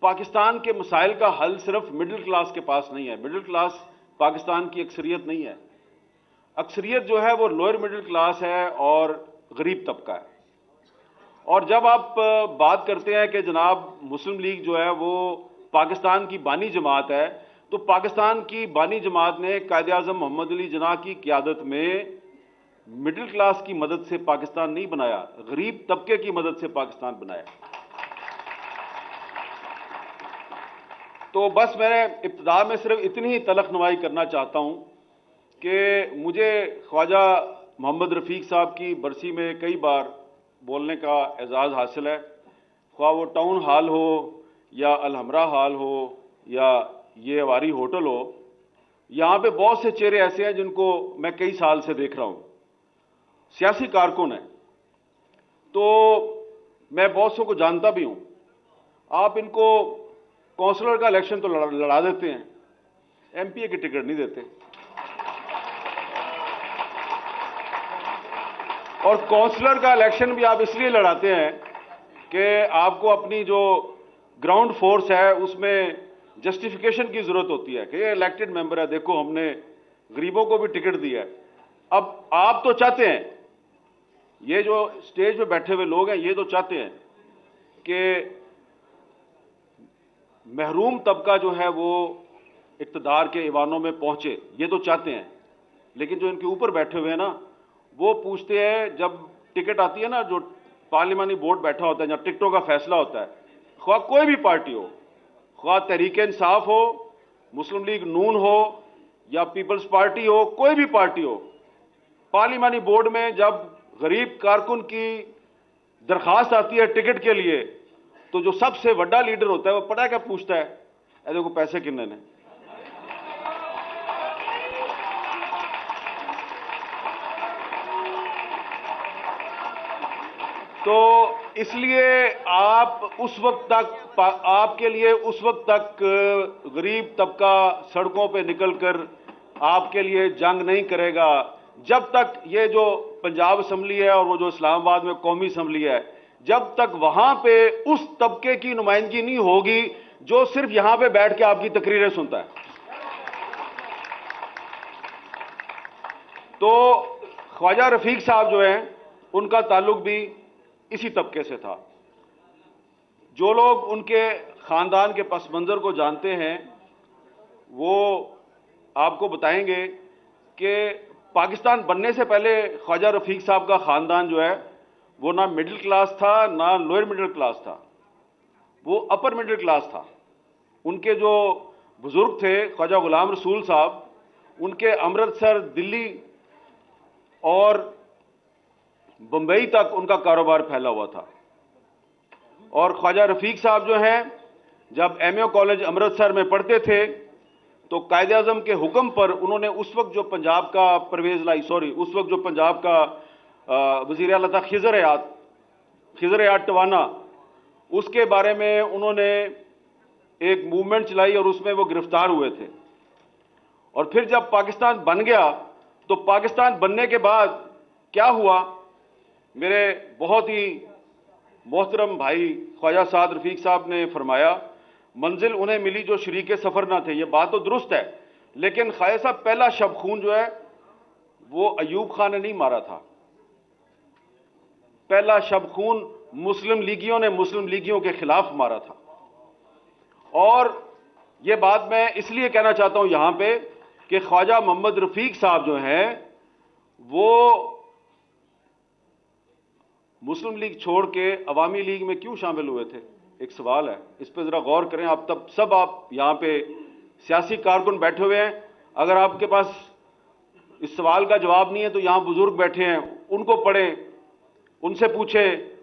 पाकिस्तान के मसाइल का हल सिर्फ मिडिल क्लास के पास नहीं है। मिडिल क्लास पाकिस्तान की अक्सरियत नहीं है। अक्सरियत जो है वो लोअर मिडिल क्लास है और गरीब तबका है। और जब आप बात करते हैं कि जनाब मुस्लिम लीग जो है वो पाकिस्तान की बानी जमात है, तो पाकिस्तान की बानी जमात ने कायदे आज़म मोहम्मद अली जिन्ना की क़यादत में मिडिल क्लास की मदद से पाकिस्तान नहीं बनाया, गरीब तबके की मदद से पाकिस्तान बनाया। तो बस मैं इब्तिदा में सिर्फ इतनी ही तलख नुमाई करना चाहता हूं कि मुझे ख्वाजा मोहम्मद रफ़ीक साहब की बरसी में कई बार बोलने का एजाज़ हासिल है, ख्वाह वो टाउन हाल हो या अलहमरा हाल हो या ये अवारी होटल हो। यहाँ पे बहुत से चेहरे ऐसे हैं जिनको मैं कई साल से देख रहा हूँ, सियासी कारकुन हैं, तो मैं बहुत सौ को जानता भी हूँ। आप इनको काउंसलर का इलेक्शन तो लड़ा देते हैं, एमपीए की टिकट नहीं देते। और काउंसलर का इलेक्शन भी आप इसलिए लड़ाते हैं कि आपको अपनी जो ग्राउंड फोर्स है उसमें जस्टिफिकेशन की जरूरत होती है कि ये इलेक्टेड मेंबर है, देखो हमने गरीबों को भी टिकट दिया है। अब आप तो चाहते हैं, ये जो स्टेज पे बैठे हुए लोग हैं ये तो चाहते हैं कि महरूम तबका जो है वो इक़्तिदार के ईवानों में पहुंचे, ये तो चाहते हैं। लेकिन जो इनके ऊपर बैठे हुए हैं ना, वो पूछते हैं, जब टिकट आती है ना, जो पार्लिमानी बोर्ड बैठा होता है जहाँ टिकटों का फैसला होता है, ख्वाह कोई भी पार्टी हो, ख्वाह तहरीक इंसाफ हो, मुस्लिम लीग नून हो या पीपल्स पार्टी हो, कोई भी पार्टी हो, पार्लिमानी बोर्ड में जब गरीब कारकुन की दरखास्त आती है टिकट के लिए, तो जो सबसे बड़ा लीडर होता है वो पता क्या पूछता है, ऐसे को पैसे कितने ने। तो इसलिए आप उस वक्त तक, आपके लिए उस वक्त तक गरीब तबका सड़कों पे निकलकर आपके लिए जंग नहीं करेगा जब तक ये जो पंजाब असम्बली है और वो जो इस्लामाबाद में कौमी असम्बली है, जब तक वहां पे उस तबके की नुमाइंदगी नहीं होगी जो सिर्फ यहां पे बैठ के आपकी तकरीरें सुनता है। तो ख्वाजा रफीक साहब जो हैं उनका ताल्लुक भी इसी तबके से था। जो लोग उनके खानदान के पस मंजर को जानते हैं वो आपको बताएंगे कि पाकिस्तान बनने से पहले ख्वाजा रफीक साहब का खानदान जो है वो ना मिडिल क्लास था ना लोअर मिडिल क्लास था, वो अपर मिडिल क्लास था। उनके जो बुजुर्ग थे ख्वाजा गुलाम रसूल साहब, उनके अमृतसर, दिल्ली और बंबई तक उनका कारोबार फैला हुआ था। और ख्वाजा रफीक साहब जो हैं जब एमए कॉलेज अमृतसर में पढ़ते थे तो कायदे आज़म के हुक्म पर उन्होंने उस वक्त जो पंजाब का उस वक्त जो पंजाब का वज़ीर आला था खिज़र हयात टवाना, उसके बारे में उन्होंने एक मूवमेंट चलाई और उसमें वो गिरफ्तार हुए थे। और फिर जब पाकिस्तान बन गया तो पाकिस्तान बनने के बाद क्या हुआ, मेरे बहुत ही मोहतरम भाई ख्वाजा साद रफीक साहब ने फरमाया, मंजिल उन्हें मिली जो शरीके सफर ना थे। ये बात तो दुरुस्त है, लेकिन ख्वाजा साहब पहला शब खून जो है वो अयूब खान ने नहीं मारा था। पहला शब खून मुस्लिम लीगियों ने मुस्लिम लीगियों के खिलाफ मारा था। और यह बात मैं इसलिए कहना चाहता हूं यहां पे कि ख्वाजा मोहम्मद रफीक साहब जो हैं वो मुस्लिम लीग छोड़ के अवामी लीग में क्यों शामिल हुए थे, एक सवाल है, इस पर जरा गौर करें। आप तब सब आप यहां पे सियासी कारकुन बैठे हुए हैं, अगर आपके पास इस सवाल का जवाब नहीं है तो यहां बुजुर्ग बैठे हैं, उनको पढ़ें, उनसे पूछें